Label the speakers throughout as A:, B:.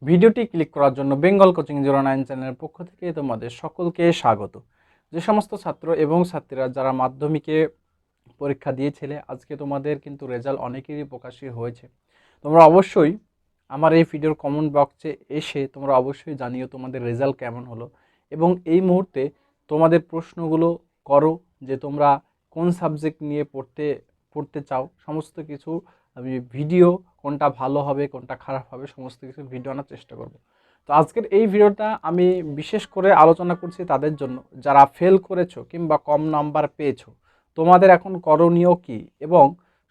A: ভিডিওটি ক্লিক করার জন্য বেঙ্গল কোচিং 09 চ্যানেলের পক্ষ থেকে তোমাদের সকলকে স্বাগত। যে সমস্ত ছাত্র এবং ছাত্রীরা যারা মাধ্যমিকে পরীক্ষা দিয়েছিলে, আজকে তোমাদের কিন্তু রেজাল্ট অনেকেরই প্রকাশই হয়েছে। তোমরা অবশ্যই আমার এই ভিডিওর কমেন্ট বক্সে এসে তোমরা অবশ্যই জানিও তোমাদের রেজাল্ট কেমন হলো, এবং এই মুহূর্তে তোমাদের প্রশ্নগুলো করো যে তোমরা কোন সাবজেক্ট নিয়ে পড়তে চাও। সমস্ত কিছু আমি ভিডিও, কোনটা ভালো হবে কোনটা খারাপ হবে, সমস্ত কিছু ভিডিও আনার চেষ্টা করব। তো আজকের এই ভিডিওটা আমি বিশেষ করে আলোচনা করছি তাদের জন্য যারা ফেল করেছো কিংবা কম নাম্বার পেয়েছো। তোমাদের এখন করণীয় কি এবং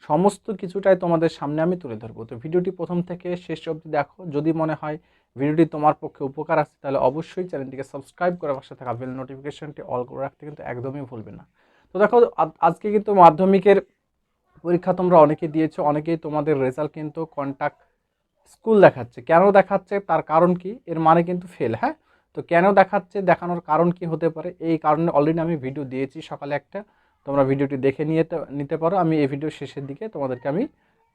A: সমস্ত কিছুটাই তোমাদের সামনে আমি তুলে ধরবো। তো ভিডিওটি প্রথম থেকে শেষ অবধি দেখো। যদি মনে হয় ভিডিওটি তোমার পক্ষে উপকার আসছে, তাহলে অবশ্যই চ্যানেলটিকে সাবস্ক্রাইব করে পাশে থাকা বেল নোটিফিকেশনটি অল করে রাখতে কিন্তু একদমই ভুলবে না। তো দেখো, আজকে কিন্তু মাধ্যমিকের পরীক্ষা তোমরা অনেকে দিয়েছো, অনেকেই তোমাদের রেজাল্ট কিন্তু কন্টাক্ট স্কুল দেখাচ্ছে। কেন দেখাচ্ছে, তার কারণ কি, এর মানে কিন্তু ফেল। হ্যাঁ, তো কেন দেখাচ্ছে, দেখানোর কারণ কি হতে পারে, এই কারণে অলরেডি আমি ভিডিও দিয়েছি সকালে একটা, তোমরা ভিডিওটি দেখে নিতে পারো। আমি এই ভিডিও শেষের দিকে তোমাদেরকে আমি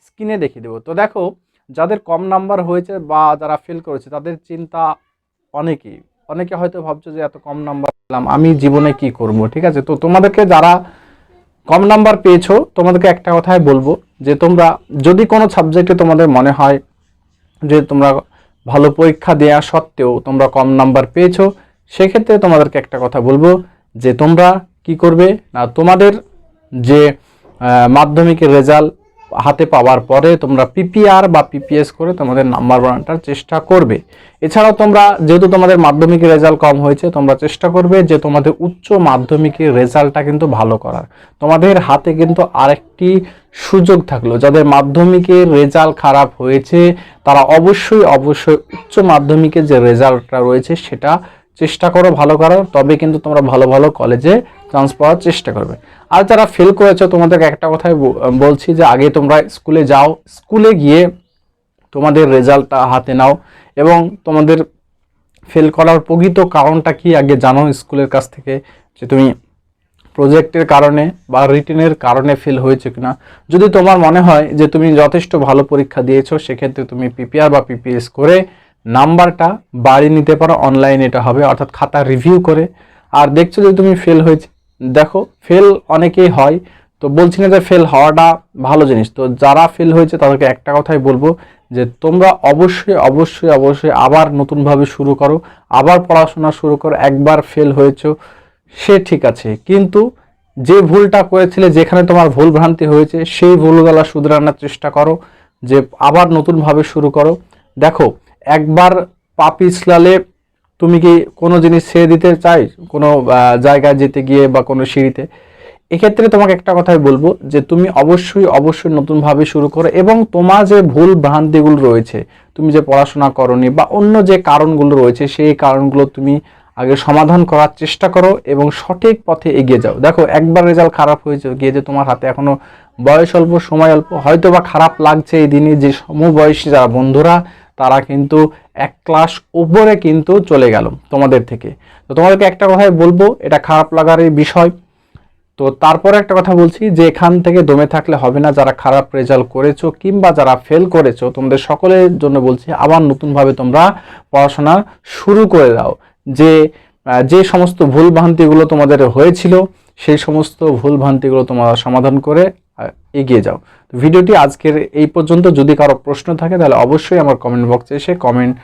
A: স্ক্রিনে দেখিয়ে দেবো। তো দেখো, যাদের কম নাম্বার হয়েছে বা যারা ফেল করেছে তাদের চিন্তা অনেকে হয়তো ভাবছো যে এত কম নাম্বার পেলাম, আমি জীবনে কি করব। ঠিক আছে, তো তোমাদেরকে যারা কম নাম্বার পেয়েছো তোমাদেরকে একটা কথাই বলবো যে তোমরা যদি কোনো সাবজেক্টে তোমাদের মনে হয় যে তোমরা ভালো পরীক্ষা দেওয়া সত্ত্বেও তোমরা কম নাম্বার পেয়েছো, সেক্ষেত্রে তোমাদেরকে একটা কথা বলবো যে তোমরা কি করবে না, তোমাদের যে মাধ্যমিকের রেজাল্ট হাতে পাওয়ার পরে তোমরা পিপিআর বা পিপিএস করে তোমাদের নাম্বার বানানোর চেষ্টা করবে। এছাড়াও তোমরা যেহেতু তোমাদের মাধ্যমিকের রেজাল্ট কম হয়েছে, তোমরা চেষ্টা করবে যে তোমাদের উচ্চ মাধ্যমিকের রেজাল্টটা কিন্তু ভালো করার। তোমাদের হাতে কিন্তু আরেকটি সুযোগ থাকলো, যাদের মাধ্যমিকের রেজাল্ট খারাপ হয়েছে তারা অবশ্যই উচ্চ মাধ্যমিকের যে রেজাল্টটা রয়েছে সেটা চেষ্টা করো ভালো করার, তবে কিন্তু তোমরা ভালো ভালো কলেজে চান্স পাওয়ার চেষ্টা করবে। আর যারা ফেল করেছো তোমাদেরকে একটা কথাই বলছি যে আগে তোমরা স্কুলে যাও, স্কুলে গিয়ে তোমাদের রেজাল্টটা হাতে নাও এবং তোমাদের ফেল করার প্রকৃত কারণটা কি আগে জানো স্কুলের কাছ থেকে, যে তুমি প্রজেক্টের কারণে বা রিটেনের কারণে ফেল হয়েছে কিনা। যদি তোমার মনে হয় যে তুমি যথেষ্ট ভালো পরীক্ষা দিয়েছো, সেক্ষেত্রে তুমি পিপিআর বা পিপিএস করে নাম্বারটা বাড়িয়ে নিতে পারো। অনলাইনে এটা হবে, অর্থাৎ খাতা রিভিউ করে। আর দেখছো যে তুমি ফেল হয়েছে, দেখো ফেল অনেকেই হয়, তো বলছি না যে ফেল হওয়াটা ভালো জিনিস। তো যারা ফেল হয়েছে তাদেরকে একটা কথাই বলবো যে তোমরা অবশ্যই আবার নতুনভাবে শুরু করো, আবার পড়াশোনা শুরু করো। একবার ফেল হয়েছো সে ঠিক আছে, কিন্তু যে ভুলটা করেছিলে, যেখানে তোমার ভুল ভ্রান্তি হয়েছে, সেই ভুলগুলো শুধরানোর চেষ্টা করো, যে আবার নতুনভাবে শুরু করো। দেখো, একবার পা পিছলালে তুমি কি কোনো জিনিস ছেড়ে দিতে চাই কোনো জায়গায় যেতে গিয়ে বা কোনো সিঁড়িতে? এক্ষেত্রে তোমাকে একটা কথাই বলবো যে তুমি অবশ্যই নতুনভাবে শুরু করো, এবং তোমার যে ভুল ভ্রান্তিগুলো রয়েছে, তুমি যে পড়াশোনা করোনি বা অন্য যে কারণগুলো রয়েছে, সেই কারণগুলো তুমি আগে সমাধান করার চেষ্টা করো এবং সঠিক পথে এগিয়ে যাও। দেখো, একবার রেজাল্ট খারাপ হয়েছে গিয়ে যে তোমার হাতে এখনো বয়স অল্প, সময় অল্প, হয়তো বা খারাপ লাগছে এই দিনে যে সমবয়সী যারা বন্ধুরা তারা কিন্তু এক ক্লাস উপরে কিন্তু চলে গেল তোমাদের থেকে। তো তোমাদেরকে একটা কথাই বলবো, এটা খারাপ লাগারই বিষয়। তো তারপরে একটা কথা বলছি যে এখান থেকে দমে থাকলে হবে না। যারা খারাপ রেজাল্ট করেছো কিংবা যারা ফেল করেছো, তোমাদের সকলের জন্য বলছি আবার নতুনভাবে তোমরা পড়াশোনা শুরু করে দাও। যে সমস্ত ভুল ভ্রান্তিগুলো তোমাদের হয়েছিল, সেই সমস্ত ভুল ভ্রান্তিগুলো তোমরা সমাধান করে এগিয়ে যাও। ভিডিওটি আজকের এই পর্যন্ত। যদি কারো প্রশ্ন থাকে তাহলে অবশ্যই আমার কমেন্ট বক্সে এসে কমেন্ট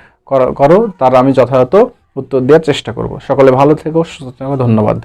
A: করো, তার আমি যথাযথ উত্তর দেওয়ার চেষ্টা করব। সকলে ভালো থেকো, সুস্থ থেকো, ধন্যবাদ।